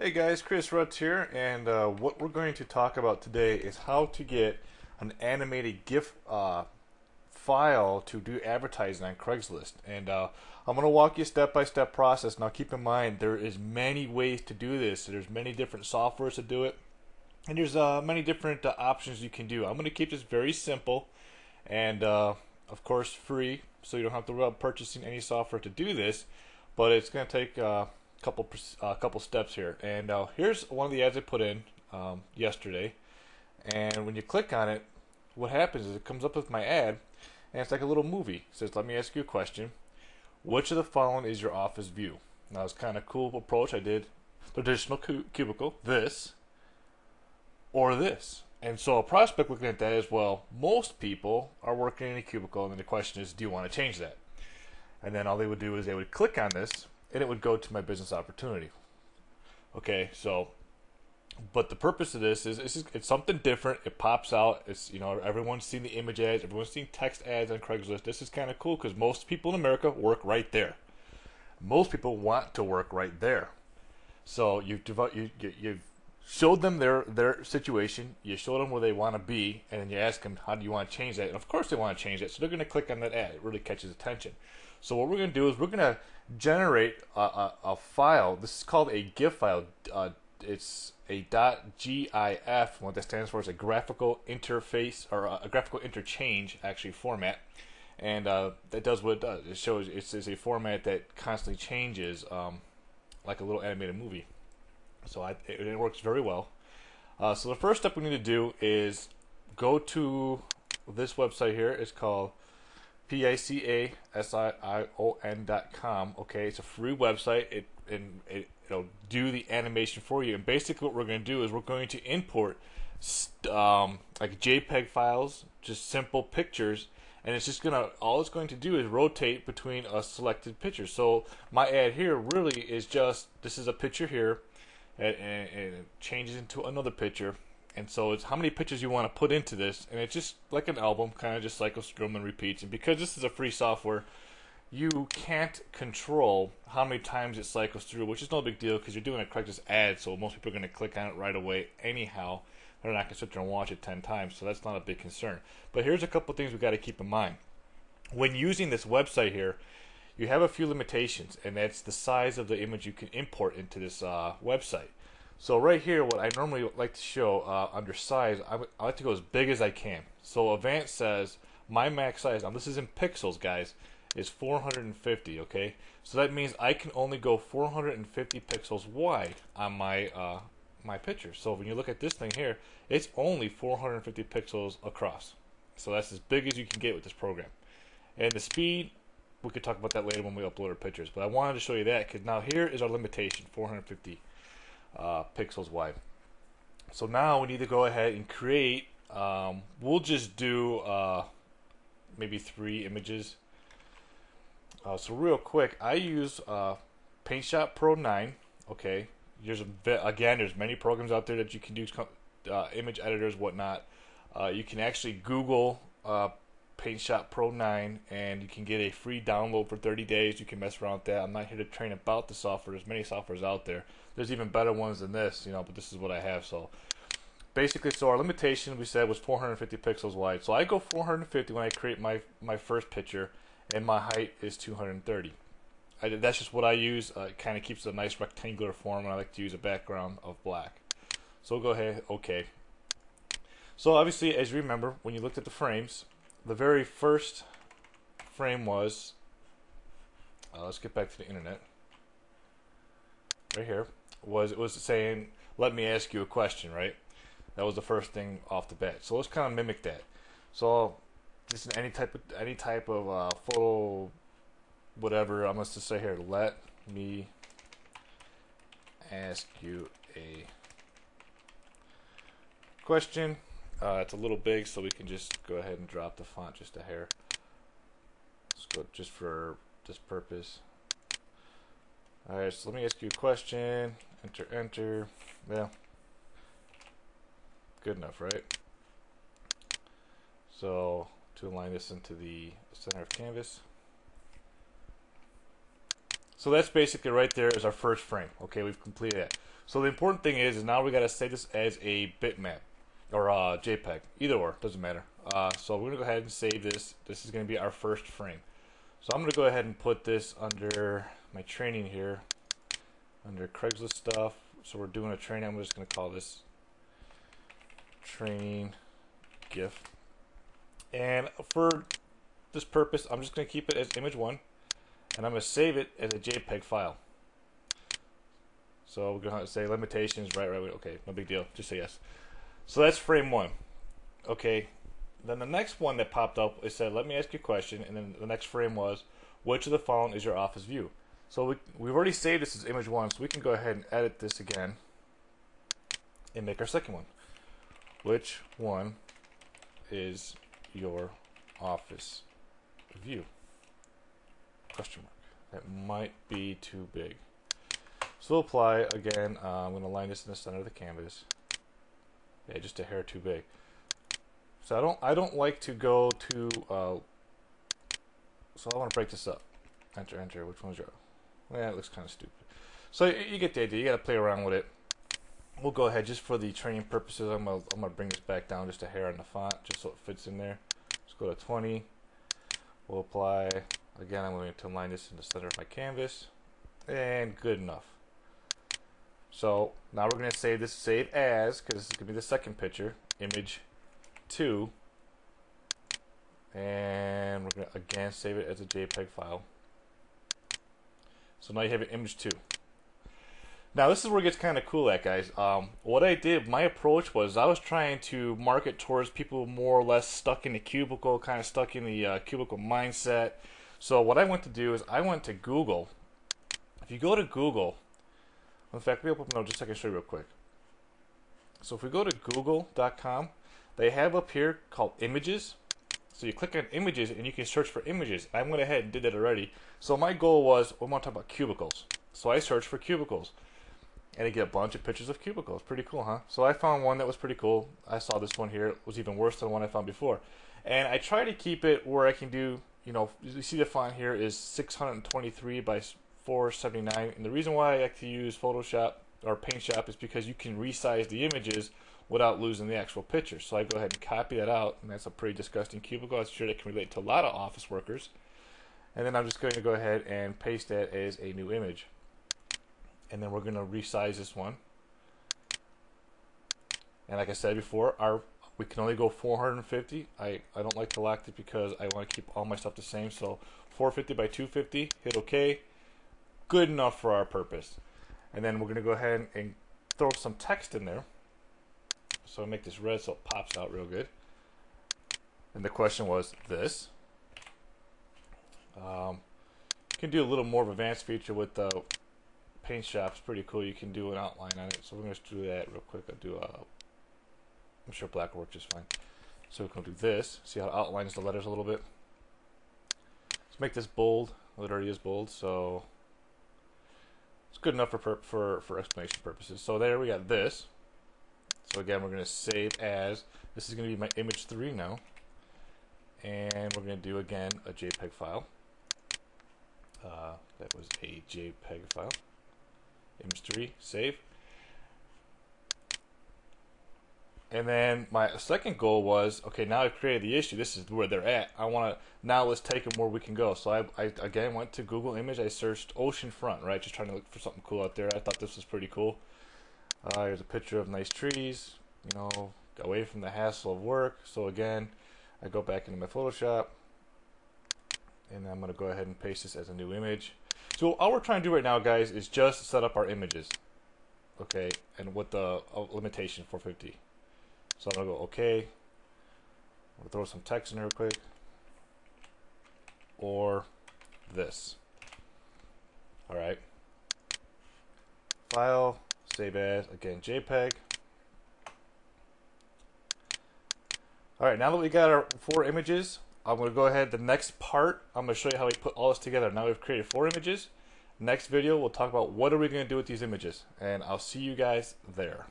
Hey guys, Chris Rutz here, and what we're going to talk about today is how to get an animated GIF file to do advertising on Craigslist. And I'm going to walk you step by step process. Now keep in mind there is many ways to do this. There's many different softwares to do it, and there's many different options you can do. I'm going to keep this very simple and of course free, so you don't have to worry about purchasing any software to do this. But it's going to take couple steps here. And here's one of the ads I put in yesterday. And when you click on it, what happens is it comes up with my ad, and it's like a little movie. It says, "Let me ask you a question. Which of the following is your office view?" Now it's kind of cool approach. I did traditional cubicle, this, or this. And so a prospect looking at that is, well, most people are working in a cubicle, and then the question is, do you want to change that? And then all they would do is they would click on this, and it would go to my business opportunity. Okay, so, but the purpose of this is it's something different. It pops out. It's, everyone's seen the image ads, everyone's seen text ads on Craigslist. This is kind of cool because most people in America work right there. Most people want to work right there. So you've showed them their situation. You showed them where they want to be, and then you ask them, how do you want to change that? And of course they want to change that, so they're going to click on that ad. It really catches attention. So what we're going to do is we're going to generate a file. This is called a GIF file. It's a .gif. What that stands for is a graphical interface, or a graphical interchange, actually, format. And that does what it does. It shows it's a format that constantly changes, like a little animated movie. So it works very well. So the first step we need to do is go to this website here. It's called PICASION.com. Okay, it's a free website. It'll do the animation for you. And basically, what we're going to do is we're going to import like JPEG files, just simple pictures, and it's just all it's going to do is rotate between a selected picture. So my ad here really is just, this is a picture here, and it changes into another picture. And so it's how many pictures you want to put into this, and it's just like an album, kind of just cycles through them and repeats. And because this is a free software, you can't control how many times it cycles through, which is no big deal because you're doing a Craigslist ad, so most people are going to click on it right away anyhow. They're not going to sit there and watch it 10 times, so that's not a big concern. But here's a couple things we've got to keep in mind. When using this website here, you have a few limitations, and that's the size of the image you can import into this website. So right here, what I normally like to show under size, I like to go as big as I can. So Advanced says my max size, now this is in pixels, guys, is 450, okay? So that means I can only go 450 pixels wide on my my picture. So when you look at this thing here, it's only 450 pixels across. So that's as big as you can get with this program. And the speed, we could talk about that later when we upload our pictures. But I wanted to show you that because now here is our limitation, 450 pixels wide. So now we need to go ahead and create, we'll just do maybe 3 images. So real quick, I use PaintShop Pro 9. Okay, there's many programs out there that you can do, image editors, whatnot. You can actually Google PaintShop Pro 9, and you can get a free download for 30 days. You can mess around with that. I'm not here to train about the software. There's many softwares out there. There's even better ones than this, but this is what I have. So basically, our limitation we said was 450 pixels wide. So I go 450 when I create my first picture, and my height is 230. That's just what I use. It kind of keeps a nice rectangular form, and I like to use a background of black. So we'll go ahead, okay. So obviously, as you remember, when you looked at the frames, the very first frame was, let's get back to the internet. Right here it was saying, "Let me ask you a question." Right? That was the first thing off the bat. So let's kind of mimic that. So this is any type of photo, whatever. I'm going to say here, "Let me ask you a question." It's a little big, so we can just go ahead and drop the font just a hair. Let's go just for this purpose. Alright, so let me ask you a question. Enter, enter. Yeah. Good enough, right? So, to align this into the center of canvas. So that's basically right there is our first frame. Okay, we've completed that. So the important thing is now we got to save this as a bitmap or JPEG, either or, doesn't matter. So we're gonna go ahead and save this. This is gonna be our first frame. So I'm gonna go ahead and put this under my training here, under Craigslist stuff. So we're doing a training. I'm just gonna call this training GIF. And for this purpose, I'm just gonna keep it as image 1, and I'm gonna save it as a JPEG file. So we're gonna say limitations, right, okay, no big deal, just say yes. So that's frame 1. Okay, then the next one that popped up, it said, let me ask you a question, and then the next frame was, which of the following is your office view? So we've already saved this as image 1, so we can go ahead and edit this again and make our second one. Which one is your office view? Question mark. That might be too big. So we'll apply again. I'm going to line this in the center of the canvas. Yeah, just a hair too big. So I don't like to go to. So I want to break this up. Enter, enter. Which one's your? Yeah, it looks kind of stupid. So you get the idea. You got to play around with it. We'll go ahead just for the training purposes. I'm gonna bring this back down just a hair on the font, just so it fits in there. Let's go to 20. We'll apply again. I'm going to line this in the center of my canvas, and good enough. So now we're going to save this, save as, because this is going to be the second picture, image 2, and we're going to again save it as a JPEG file. So now you have an image 2. Now this is where it gets kind of cool at, guys. What I did, my approach was I was trying to market towards people more or less stuck in the cubicle, kind of stuck in the cubicle mindset. So what I went to do is I went to Google. If you go to Google, in fact, let me open up just so I can show you real quick. So if we go to google.com, they have up here called images. So you click on images and you can search for images. I went ahead and did that already. So my goal was, we want to talk about cubicles. So I searched for cubicles. And I get a bunch of pictures of cubicles. Pretty cool, huh? So I found one that was pretty cool. I saw this one here. It was even worse than the one I found before. And I try to keep it where I can do, you know, you see the font here is 623 by 479. And the reason why I like to use Photoshop or Paint Shop is because you can resize the images without losing the actual picture. So I go ahead and copy that out. And that's a pretty disgusting cubicle. I'm sure that can relate to a lot of office workers. And then I'm just going to go ahead and paste that as a new image. And then we're going to resize this one. And like I said before, we can only go 450. I don't like to lock it because I want to keep all my stuff the same. So 450 by 250, hit OK. Good enough for our purpose. And then we're going to go ahead and throw some text in there. So make this red so it pops out real good. And the question was this. You can do a little more of an advanced feature with the Paint Shop's pretty cool. You can do an outline on it. So we're going to do that real quick. I'm sure black will work just fine. So we're going to do this. See how it outlines the letters a little bit? Let's make this bold. Well, it already is bold, so it's good enough for explanation purposes. So there we got this. So again, we're going to save as. This is going to be my image 3 now. And we're going to do again a JPEG file. That was a JPEG file. Image 3, save. And then my second goal was, okay, now I've created the issue. This is where they're at. I want to, now let's take them where we can go. So I again went to Google Image. I searched ocean front, right? Just trying to look for something cool out there. I thought this was pretty cool. Here's a picture of nice trees, you know, away from the hassle of work. So again, I go back into my Photoshop. And I'm going to go ahead and paste this as a new image. So all we're trying to do right now, guys, is just set up our images. Okay, and with the limitation 450. So I'm going to go OK. We'll throw some text in here real quick. Or this. Alright. File, save as, again, JPEG. Alright, now that we got our 4 images, I'm going to go ahead, the next part, I'm going to show you how we put all this together. Now we've created 4 images. Next video, we'll talk about what are we going to do with these images. And I'll see you guys there.